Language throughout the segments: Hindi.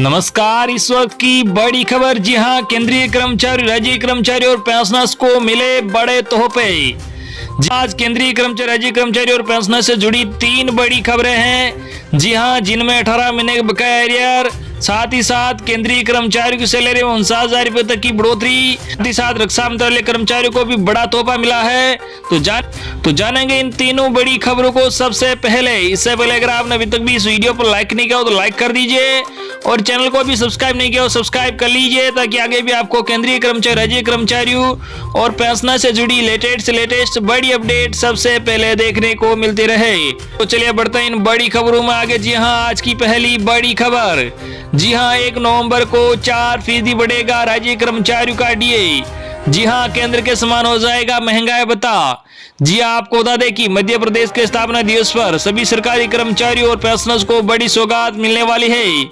नमस्कार। इस वक्त की बड़ी खबर। जी हां, केंद्रीय कर्मचारी, राज्य कर्मचारी और पेंशनर्स को मिले बड़े तोहफे। आज केंद्रीय कर्मचारी, राज्य कर्मचारी और पेंशनर्स से जुड़ी 3 बड़ी खबरें हैं। जी हां, जिनमें 18 महीने के बकाया एरियर, साथ ही साथ केंद्रीय कर्मचारियों की सैलरी में 49,000 रुपए तक की बढ़ोतरी, साथ ही साथ रक्षा मंत्रालय कर्मचारियों को भी बड़ा तोहफा मिला है। तो जानेंगे इन तीनों बड़ी खबरों को सबसे पहले। इससे पहले अगर आपने अभी तक भी इस वीडियो पर लाइक नहीं किया हो तो लाइक कर दीजिए और चैनल को भी सब्सक्राइब नहीं किया हो सब्सक्राइब कर लीजिए, ताकि आगे भी आपको केंद्रीय कर्मचारी, राज्य कर्मचारियों और पेंशनर से जुड़ी लेटेस्ट बड़ी अपडेट सबसे पहले देखने को मिलती रहे। तो चलिए बढ़ते हैं इन बड़ी खबरों में आगे। जी हाँ, आज की पहली बड़ी खबर। जी हाँ, 1 नवंबर को 4% बढ़ेगा राज्य कर्मचारियों का डीए। जी हाँ, केंद्र के समान हो जाएगा महंगाई भत्ता। जी हाँ, आपको बता दें कि मध्य प्रदेश के स्थापना दिवस पर सभी सरकारी कर्मचारियों और पेंशनर्स को बड़ी सौगात मिलने वाली है।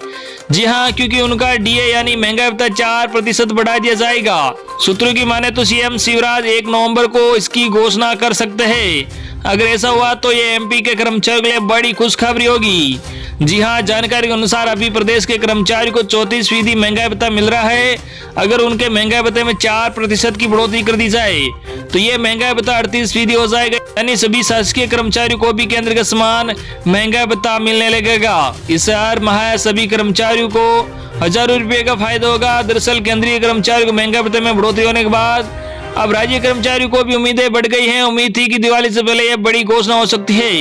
जी हाँ, क्योंकि उनका डीए यानी महंगाई भत्ता 4% बढ़ा दिया जाएगा। सूत्रों की माने तो सीएम शिवराज 1 नवंबर को इसकी घोषणा कर सकते हैं। अगर ऐसा हुआ तो ये एमपी के कर्मचारियों के लिए बड़ी खुशखबरी होगी। जी हाँ, जानकारी के अनुसार अभी प्रदेश के कर्मचारियों को 34% महंगाई भत्ता मिल रहा है। अगर उनके महंगाई भत्ते में 4% की बढ़ोतरी कर दी जाए तो ये महंगाई भत्ता 38% हो जाएगा, यानी सभी शासकीय कर्मचारियों को भी केंद्र के समान महंगाई भत्ता मिलने लगेगा। इससे हर माह सभी कर्मचारियों को हजारों रुपए का फायदा होगा। दरअसल केंद्रीय कर्मचारियों को महंगाई भत्ते में बढ़ोतरी होने के बाद अब राज्य कर्मचारियों को भी उम्मीदें बढ़ गई हैं। उम्मीद थी कि दिवाली से पहले यह बड़ी घोषणा हो सकती है,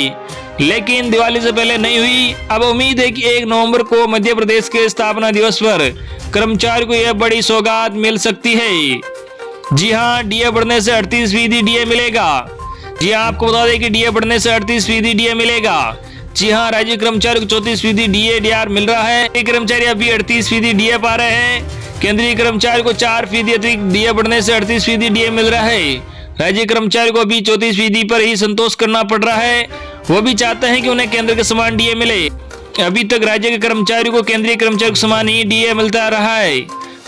लेकिन दिवाली से पहले नहीं हुई। अब उम्मीद है कि 1 नवंबर को मध्य प्रदेश के स्थापना दिवस पर कर्मचारियों को यह बड़ी सौगात मिल सकती है। जी हाँ, डीए बढ़ने से 38% डीए मिलेगा। जी हाँ, आपको बता दें कि डीए बढ़ने से 38% डीए मिलेगा। जी हाँ, राज्य कर्मचारियों को 34% डीआर मिल रहा है। कर्मचारी अभी 38% डीए पा रहे हैं। केंद्रीय कर्मचारी को 4% अतिरिक्त डीए बढ़ने से 38% डीए मिल रहा है। राज्य कर्मचारी को भी 34% पर ही संतोष करना पड़ रहा है। वो भी चाहते हैं कि उन्हें केंद्र के समान डीए मिले। अभी तक राज्य के कर्मचारियों को केंद्रीय कर्मचारियों के समान ही डीए मिलता रहा है।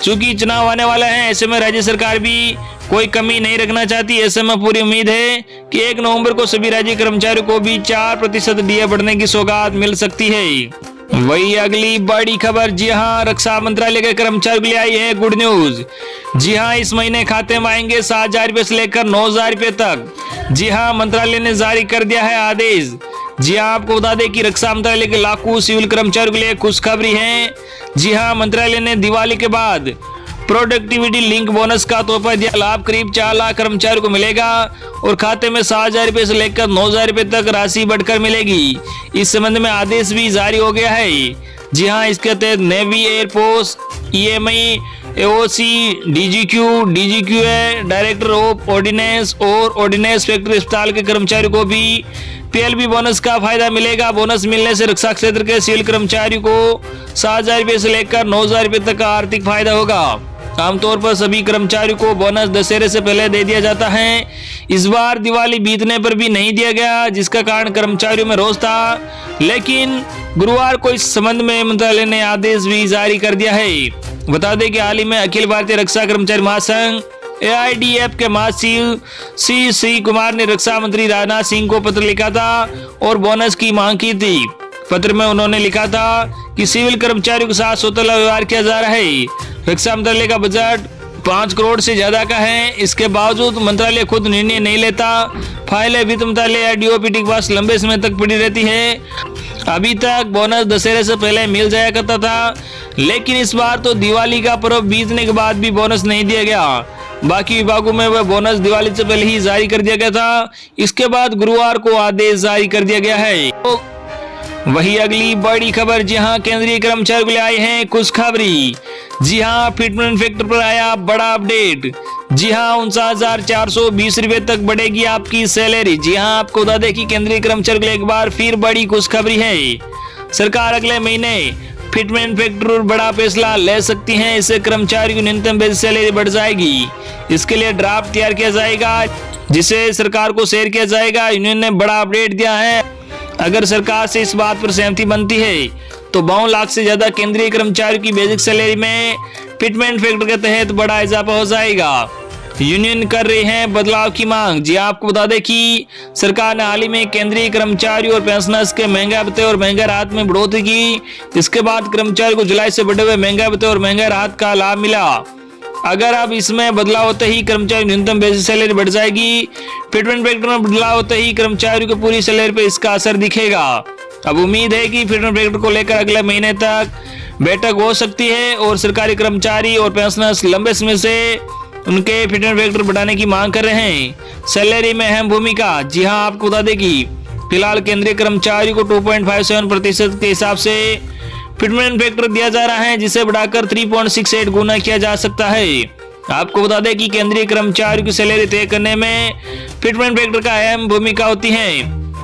चूंकि चुनाव आने वाला है, ऐसे में राज्य सरकार भी कोई कमी नहीं रखना चाहती। ऐसे में पूरी उम्मीद है कि 1 नवंबर को सभी राज्य कर्मचारियों को भी 4% डीए बढ़ने की सौगात मिल सकती है। वही अगली बड़ी खबर। जी हाँ, रक्षा मंत्रालय के कर्मचारियों के लिए आई है गुड न्यूज। जी हाँ, इस महीने खाते में आएंगे 7,000 रुपए से लेकर 9,000 रुपए तक। जी हाँ, मंत्रालय ने जारी कर दिया है आदेश। जी हाँ, आपको बता दें कि रक्षा मंत्रालय के लाखों सिविल कर्मचारियों के लिए खुशखबरी है। जी हाँ, मंत्रालय ने दिवाली के बाद प्रोडक्टिविटी लिंक बोनस का तोहफा दिया। लाभ करीब 4 लाख कर्मचारियों को मिलेगा और खाते में 7,000 रुपए से लेकर 9,000 रुपए तक राशि बढ़कर मिलेगी। इस संबंध में आदेश भी जारी हो गया है। जी हाँ, इसके तहत navy, air force, EME, AOC, DGQA, director of ordnance और ऑर्डिनेंस फैक्ट्री अस्पताल के कर्मचारियों को भी पीएलबी बोनस का फायदा मिलेगा। बोनस मिलने से रक्षा क्षेत्र के सिविल कर्मचारियों को 7,000 रुपए से लेकर 9,000 रुपए तक का आर्थिक फायदा होगा। आमतौर पर सभी कर्मचारियों को बोनस दशहरे से पहले दे दिया जाता है। इस बार दिवाली बीतने पर भी नहीं दिया गया, जिसका कारण कर्मचारियों में रोष था। लेकिन गुरुवार को इस संबंध में मंत्रालय ने आदेश भी जारी कर दिया है। बता दें कि हाल ही में अखिल भारतीय रक्षा कर्मचारी महासंघ AIDF के महासचिव सी कुमार ने रक्षा मंत्री राजनाथ सिंह को पत्र लिखा था और बोनस की मांग की थी। पत्र में उन्होंने लिखा था कि सिविल कर्मचारियों के साथ सौतेला व्यवहार किया जा रहा है। रक्षा मंत्रालय का बजट 5 करोड़ से ज्यादा का है। इसके बावजूद मंत्रालय खुद निर्णय नहीं लेता। फाइलें वित्त मंत्रालय या डीओपीटी के पास लंबे समय तक पड़ी रहती है। अभी तक बोनस दशहरे से पहले मिल जाया करता था, लेकिन इस बार तो दिवाली का पर्व बीतने के बाद भी बोनस नहीं दिया गया। बाकी विभागों में वह बोनस दिवाली से पहले ही जारी कर दिया गया था। इसके बाद गुरुवार को आदेश जारी कर दिया गया है। तो वही अगली बड़ी खबर। जी हाँ, केंद्रीय कर्मचारियों के लिए आई है खुशखबरी। जी हाँ, फिटमेंट फैक्टर पर आया बड़ा अपडेट। जी हाँ, 49,420 रुपए तक बढ़ेगी आपकी सैलरी। जी हाँ, आपको बता दें कि केंद्रीय कर्मचारियों के लिए एक बार फिर बड़ी खुशखबरी है। सरकार अगले महीने फिटमेंट फैक्टर पर बड़ा फैसला ले सकती है। इससे कर्मचारियों की न्यूनतम बेसिक सैलरी बढ़ जाएगी। इसके लिए ड्राफ्ट तैयार किया जाएगा, जिसे सरकार को शेयर किया जाएगा। यूनियन ने बड़ा अपडेट दिया है। अगर सरकार से इस बात पर सहमति बनती है तो 52 लाख से ज्यादा केंद्रीय कर्मचारियों की बेसिक सैलरी में फिटमेंट फैक्टर के तहत बड़ा इजाफा हो जाएगा। यूनियन कर रही है बदलाव की मांग। जी आपको बता दें कि सरकार ने हाल ही में केंद्रीय कर्मचारी और पेंशनर्स के महंगाई भत्ते और महंगाई राहत में बढ़ोतरी की। इसके बाद कर्मचारी को जुलाई से बढ़े हुए महंगाई भत्ते और महंगाई राहत का लाभ मिला। अगर अब इसमें बदलाव होते ही कर्मचारी न्यूनतम बेसिक सैलरी बढ़ जाएगी। फिटमेंट फैक्टर में बदलाव होते ही कर्मचारियों की पूरी सैलरी पर इसका असर दिखेगा। अब उम्मीद है कि फिटमेंट फैक्टर को लेकर अगले महीने तक बैठक हो सकती है और सरकारी कर्मचारी और पेंशनर्स लंबे समय से उनके फिटमेंट फैक्टर बढ़ाने की मांग कर रहे हैं। सैलरी में अहम भूमिका। जी हां, आपको बता दें कि फिलहाल केंद्रीय कर्मचारी को 2.57% के हिसाब से फिटमेंट फैक्टर दिया जा रहा है, जिसे बढ़ाकर 3.68 गुना किया जा सकता है। आपको बता दें कि केंद्रीय कर्मचारियों की सैलरी तय करने में फिटमेंट फैक्टर का अहम भूमिका होती है।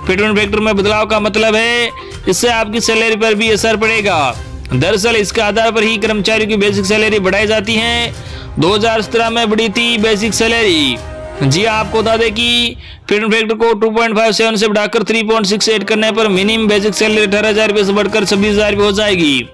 फिटमेंट फैक्टर में बदलाव का मतलब है इससे आपकी सैलरी पर भी असर पड़ेगा। दरअसल इसके आधार पर ही कर्मचारियों की बेसिक सैलरी बढ़ाई जाती है। 2017 में बढ़ी थी बेसिक सैलरी। जी आपको बता दें कि फिटमेंट फैक्टर को 2.57 से बढ़ाकर 3.68 करने पर मिनिमम बेसिक सैलरी 18,000 रुपये से बढ़कर 26,000 रुपये हो जाएगी।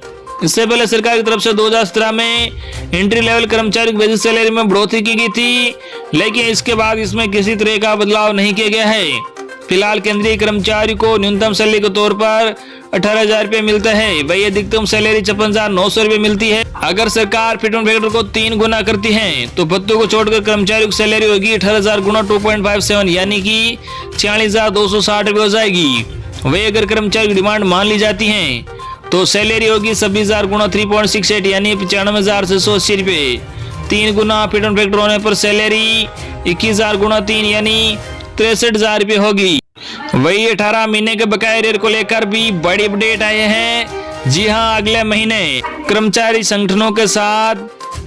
इससे पहले सरकार की तरफ से 2017 में एंट्री लेवल कर्मचारी की बेसिक सैलरी में बढ़ोतरी की गई थी, लेकिन इसके बाद इसमें किसी तरह का बदलाव नहीं किया गया है। फिलहाल केंद्रीय कर्मचारी को न्यूनतम सैलरी के तौर पर 18,000 रुपये मिलता है, वही अधिकतम सैलरी 56,900 रुपये मिलती है। अगर सरकार फिटमेंट फैक्टर को 3 गुना करती है तो भत्तों को छोड़कर कर्मचारियों की सैलरी होगी 18,000 गुना 2.57 यानी कि 46,260 रुपये हो जाएगी। वही अगर कर्मचारी की डिमांड मान ली जाती है तो सैलरी होगी 26,000 गुना 3.68 यानी 95,680 रुपये। 3 गुना फिटमेंट फैक्टर होने पर सैलरी 21,000 गुना 3 यानी 63,000 रुपये होगी। वही 18 महीने के बकाया रेट को लेकर भी बड़ी अपडेट आए हैं। जी हां, अगले महीने कर्मचारी संगठनों के साथ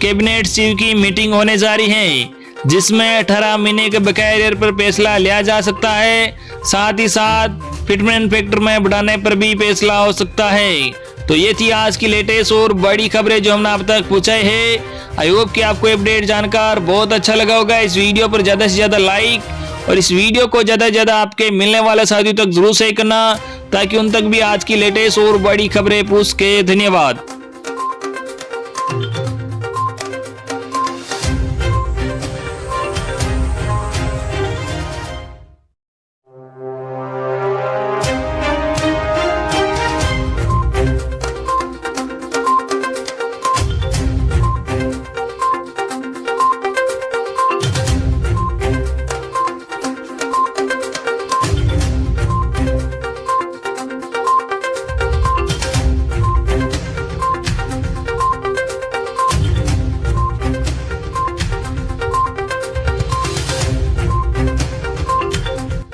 कैबिनेट सचिव की मीटिंग होने जा रही है, जिसमें 18 महीने के बकाया रेट पर फैसला लिया जा सकता है। साथ ही साथ फिटमेंट फैक्टर में बढ़ाने पर भी फैसला हो सकता है। तो ये थी आज की लेटेस्ट और बड़ी खबरें जो हमने अब तक पूछाई है। आई होप कि आपको अपडेट जानकर बहुत अच्छा लगा होगा। इस वीडियो पर ज्यादा से ज्यादा लाइक और इस वीडियो को ज्यादा से ज्यादा आपके मिलने वाले साथियों तक जरूर शेयर करना, ताकि उन तक भी आज की लेटेस्ट और बड़ी खबरें पूछ के। धन्यवाद।